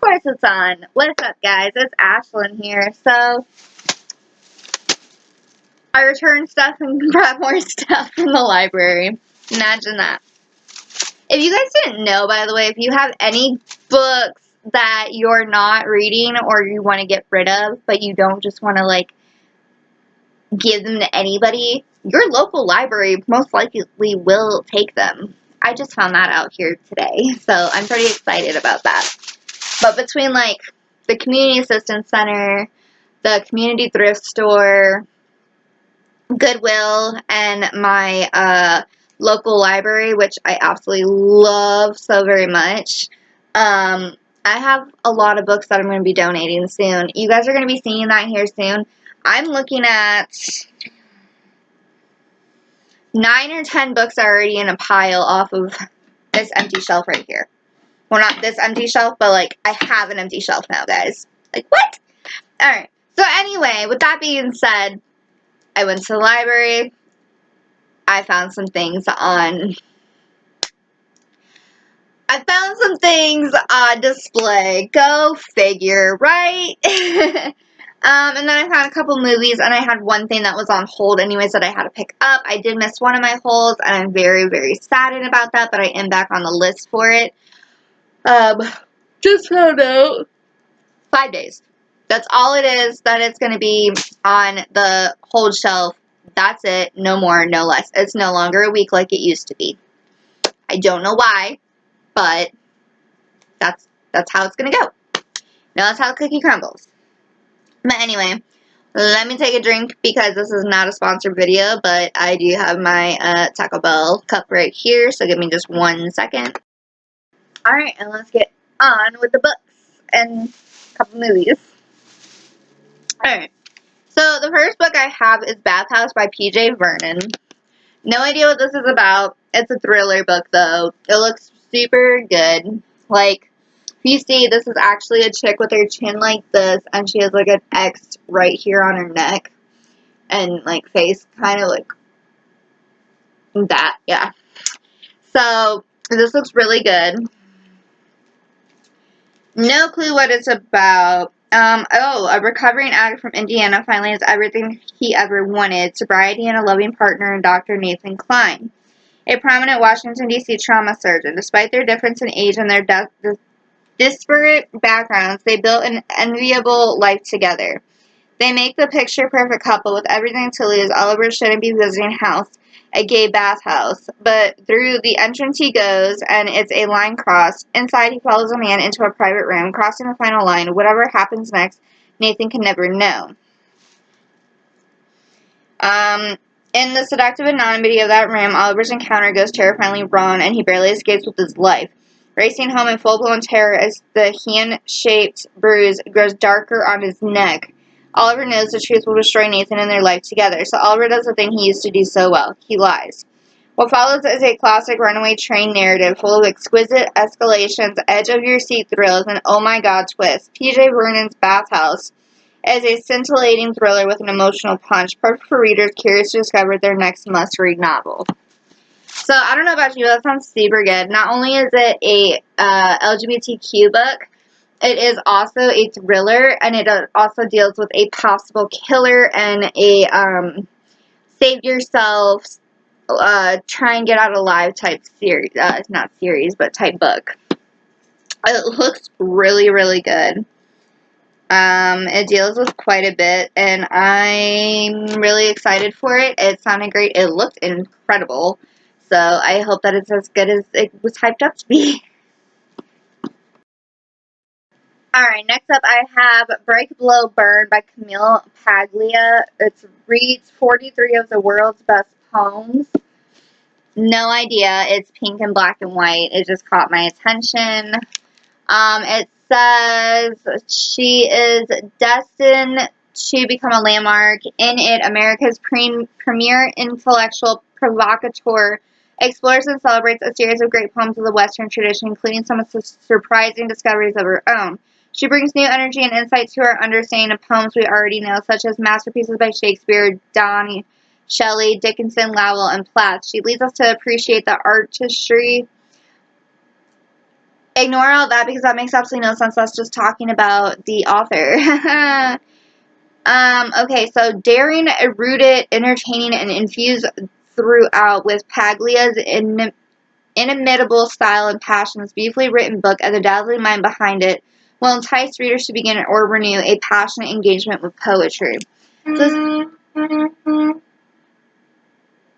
course it's on. What's up, guys? It's Ashlyn here. So, I returned stuff and brought more stuff from the library. Imagine that. If you guys didn't know, by the way, if you have any books that you're not reading or you want to get rid of, but you don't just want to, like, give them to anybody, your local library most likely will take them. I just found that out here today, so I'm pretty excited about that. But between, like, the Community Assistance Center, the Community Thrift Store, Goodwill, and my local library, which I absolutely love so very much, I have a lot of books that I'm going to be donating soon. You guys are going to be seeing that here soon. I'm looking at 9 or 10 books already in a pile off of this empty shelf right here. Well, not this empty shelf, but, like, I have an empty shelf now, guys. Like, what? Alright. So, anyway, with that being said, I went to the library. I found some things on display. Go figure, right? And then I found a couple movies, and I had one thing that was on hold anyways that I had to pick up. I did miss one of my holds, and I'm very, very saddened about that, but I am back on the list for it. Just found out 5 days. That's all it is that it's going to be on the hold shelf. That's it. No more, no less. It's no longer a week like it used to be. I don't know why, but that's how it's going to go. Now that's how the cookie crumbles. But anyway, let me take a drink because this is not a sponsored video, but I do have my Taco Bell cup right here, so give me just 1 second. Alright, and let's get on with the books and a couple movies. Alright, so the first book I have is Bath House by P.J. Vernon. No idea what this is about. It's a thriller book, though. It looks super good. Like, if you see, this is actually a chick with her chin like this, and she has, like, an X right here on her neck, and, like, face kind of like that, yeah. So, this looks really good. No clue what it's about. A recovering addict from Indiana finally has everything he ever wanted: sobriety and a loving partner in Dr. Nathan Klein, a prominent Washington, D.C. trauma surgeon. Despite their difference in age and their disparate backgrounds, they built an enviable life together. They make the picture-perfect couple with everything to lose. Oliver shouldn't be visiting Haus, a gay bathhouse, but through the entrance he goes, and it's a line cross. Inside, he follows a man into a private room, crossing the final line. Whatever happens next, Nathan can never know. In the seductive anonymity of that room, Oliver's encounter goes terrifyingly wrong, and he barely escapes with his life, racing home in full-blown terror as the hand-shaped bruise grows darker on his neck. Oliver knows the truth will destroy Nathan and their life together, so Oliver does the thing he used to do so well. He lies. What follows is a classic runaway train narrative full of exquisite escalations, edge-of-your-seat thrills, and oh-my-god twists. P.J. Vernon's Bathhouse is a scintillating thriller with an emotional punch, perfect for readers curious to discover their next must-read novel. So, I don't know about you, but that sounds super good. Not only is it a LGBTQ book, it is also a thriller, and it also deals with a possible killer and a save yourself, try and get out alive type series. Not series, but type book. It looks really, really good. It deals with quite a bit, and I'm really excited for it. It sounded great. It looked incredible. So I hope that it's as good as it was hyped up to be. Alright, next up I have Break, Blow, Burn by Camille Paglia. It reads 43 of the world's best poems. No idea. It's pink and black and white. It just caught my attention. It says she is destined to become a landmark. In it, America's premier intellectual provocateur explores and celebrates a series of great poems of the Western tradition, including some surprising discoveries of her own. She brings new energy and insight to our understanding of poems we already know, such as masterpieces by Shakespeare, Donne, Shelley, Dickinson, Lowell, and Plath. She leads us to appreciate the artistry Ignore all that because that makes absolutely no sense. That's just talking about the author. Okay, so daring, rooted, entertaining, and infused throughout with Paglia's inimitable style and passion, this beautifully written book and the dazzling mind behind it will entice readers to begin or renew a passionate engagement with poetry. So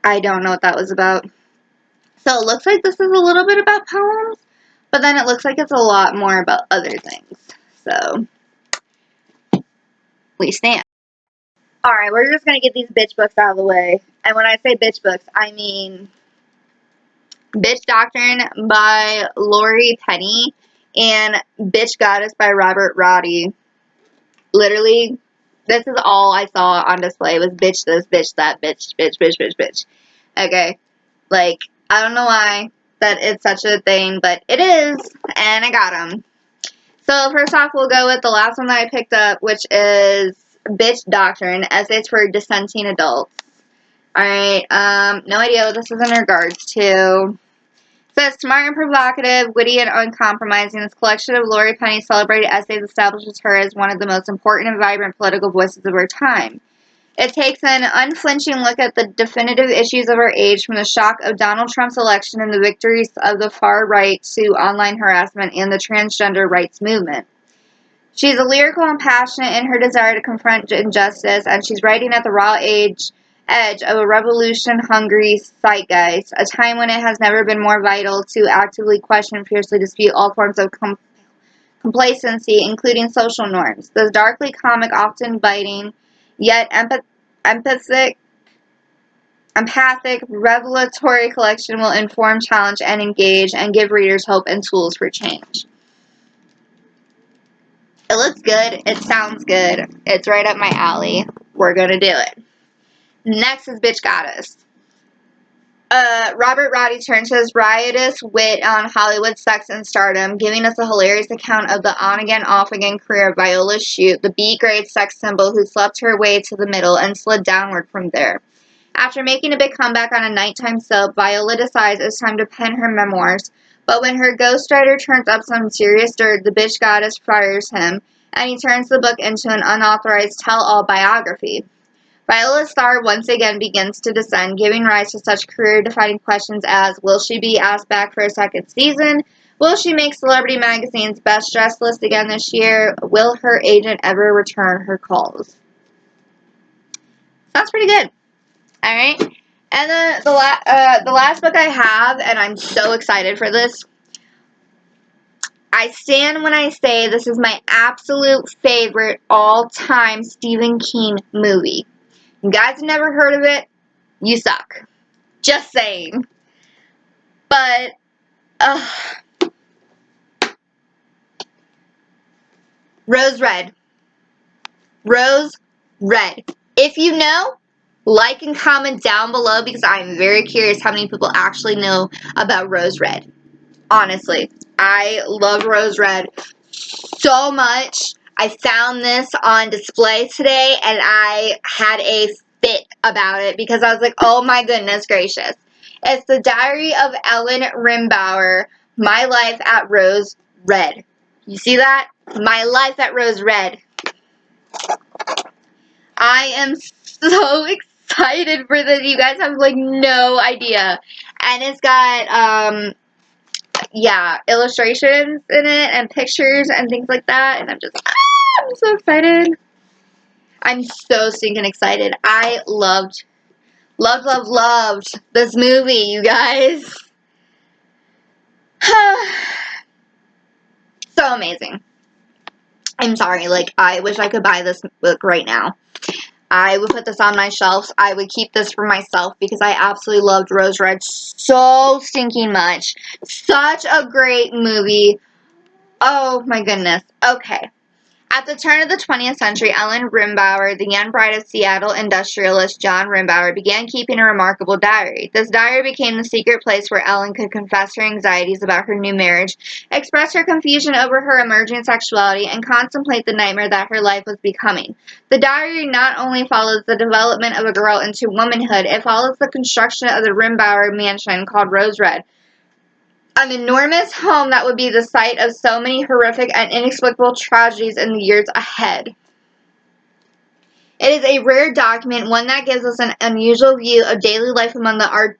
I don't know what that was about. So it looks like this is a little bit about poems, but then it looks like it's a lot more about other things. So we stand. Alright, we're just going to get these bitch books out of the way. And when I say bitch books, I mean Bitch Doctrine by Lori Penny and Bitch Goddess by Robert Roddy. Literally, this is all I saw on display was bitch this, bitch that, bitch, bitch, bitch, bitch, bitch. Okay, like, I don't know why that it's such a thing, but it is, and I got them. So first off, we'll go with the last one that I picked up, which is Bitch Doctrine, Essays for Dissenting Adults. Alright, no idea what this is in regards to. It says, smart and provocative, witty and uncompromising, this collection of Lori Penny's celebrated essays establishes her as one of the most important and vibrant political voices of her time. It takes an unflinching look at the definitive issues of our age, from the shock of Donald Trump's election and the victories of the far right to online harassment and the transgender rights movement. She's lyrical and passionate in her desire to confront injustice, and she's writing at the raw edge of a revolution-hungry zeitgeist, a time when it has never been more vital to actively question and fiercely dispute all forms of complacency, including social norms. This darkly comic, often biting, yet empathic, revelatory collection will inform, challenge, and engage, and give readers hope and tools for change. It looks good. It sounds good. It's right up my alley. We're gonna do it. Next is Bitch Goddess. Robert Roddy turns his riotous wit on Hollywood sex and stardom, giving us a hilarious account of the on-again, off-again career of Viola Shute, the B-grade sex symbol who slept her way to the middle and slid downward from there. After making a big comeback on a nighttime soap, Viola decides it's time to pen her memoirs, but when her ghostwriter turns up some serious dirt, the Bitch Goddess fires him, and he turns the book into an unauthorized tell-all biography. Viola's star once again begins to descend, giving rise to such career-defining questions as, will she be asked back for a second season? Will she make Celebrity Magazine's Best Dressed list again this year? Will her agent ever return her calls? Sounds pretty good. Alright? And then the last book I have, and I'm so excited for this, I stand when I say this is my absolute favorite all-time Stephen King movie. You guys have never heard of it? You suck. Just saying. But, Rose Red. Rose Red. If you know, like and comment down below because I'm very curious how many people actually know about Rose Red. Honestly, I love Rose Red so much. I found this on display today and I had a fit about it because I was like, oh my goodness gracious. It's the Diary of Ellen Rimbauer, My Life at Rose Red. You see that? My Life at Rose Red. I am so excited for this. You guys have like no idea. And it's got, yeah, illustrations in it and pictures and things like that. And I'm just, I'm so excited. I'm so stinking excited. I loved this movie, you guys. So amazing. I'm sorry, like, I wish I could buy this book right now. I would put this on my shelves. I would keep this for myself because I absolutely loved Rose Red so stinking much. Such a great movie. Oh my goodness. Okay. At the turn of the 20th century, Ellen Rimbauer, the young bride of Seattle industrialist John Rimbauer, began keeping a remarkable diary. This diary became the secret place where Ellen could confess her anxieties about her new marriage, express her confusion over her emerging sexuality, and contemplate the nightmare that her life was becoming. The diary not only follows the development of a girl into womanhood, it follows the construction of the Rimbauer mansion called Rose Red. an enormous home that would be the site of so many horrific and inexplicable tragedies in the years ahead. It is a rare document, one that gives us an unusual view of daily life among the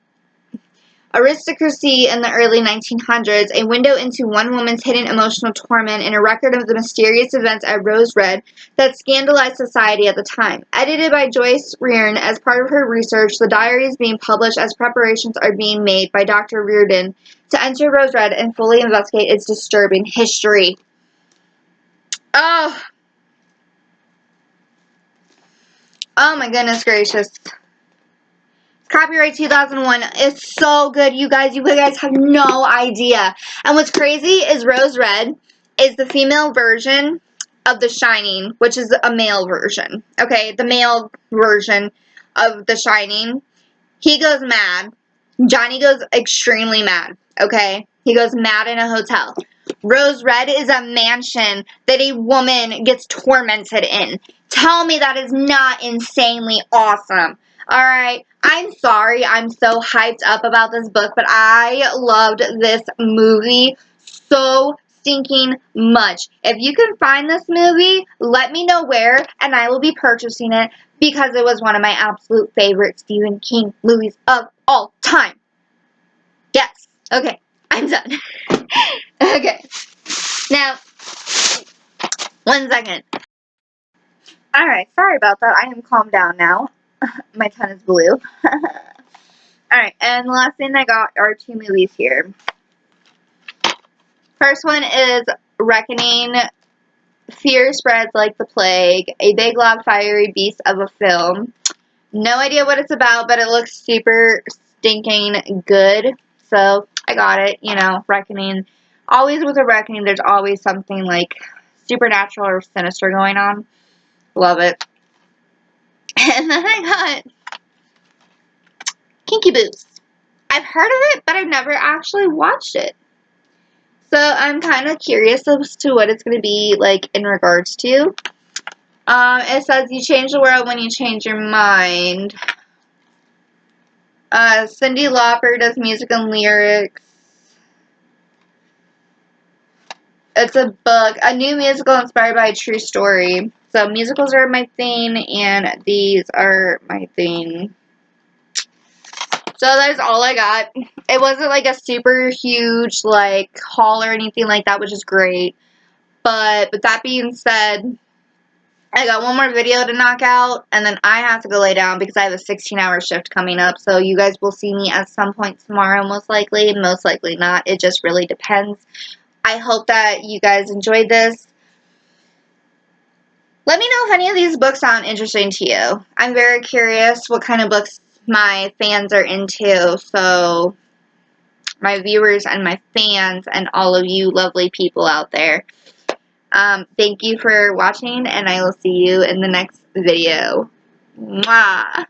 aristocracy in the early 1900s, a window into one woman's hidden emotional torment, and a record of the mysterious events at Rose Red that scandalized society at the time. Edited by Joyce Reardon as part of her research, the diary is being published as preparations are being made by Dr. Reardon to enter Rose Red and fully investigate its disturbing history. Oh my goodness gracious. Copyright 2001. It's so good, you guys. You guys have no idea. And what's crazy is Rose Red is the female version of The Shining, which is a male version. Okay, the male version of The Shining. He goes mad. Johnny goes extremely mad. Okay, he goes mad in a hotel. Rose Red is a mansion that a woman gets tormented in. Tell me that is not insanely awesome. Alright, I'm sorry I'm so hyped up about this book, but I loved this movie so stinking much. If you can find this movie, let me know where, and I will be purchasing it because it was one of my absolute favorite Stephen King movies of all time. Yes. Okay, I'm done. Okay. Now, 1 second. Alright, sorry about that. I am calmed down now. My tongue is blue. Alright, and the last thing I got are 2 movies here. First one is Reckoning. Fear spreads like the plague. A big, loud, fiery beast of a film. No idea what it's about, but it looks super stinking good. So, I got it. You know, Reckoning. Always with a Reckoning, there's always something like supernatural or sinister going on. Love it. And then I got Kinky Boots. I've heard of it, but I've never actually watched it. So I'm kind of curious as to what it's going to be like in regards to. It says you change the world when you change your mind. Cyndi Lauper does music and lyrics. It's a book, a new musical inspired by a true story. So musicals are my thing, and these are my thing. So that's all I got. It wasn't like a super huge like haul or anything like that, which is great. But with that being said, I got one more video to knock out, and then I have to go lay down because I have a 16-hour shift coming up. So you guys will see me at some point tomorrow, most likely not. It just really depends. I hope that you guys enjoyed this. Let me know if any of these books sound interesting to you. I'm very curious what kind of books my fans are into. So my viewers and my fans and all of you lovely people out there. Thank you for watching, and I will see you in the next video. Mwah!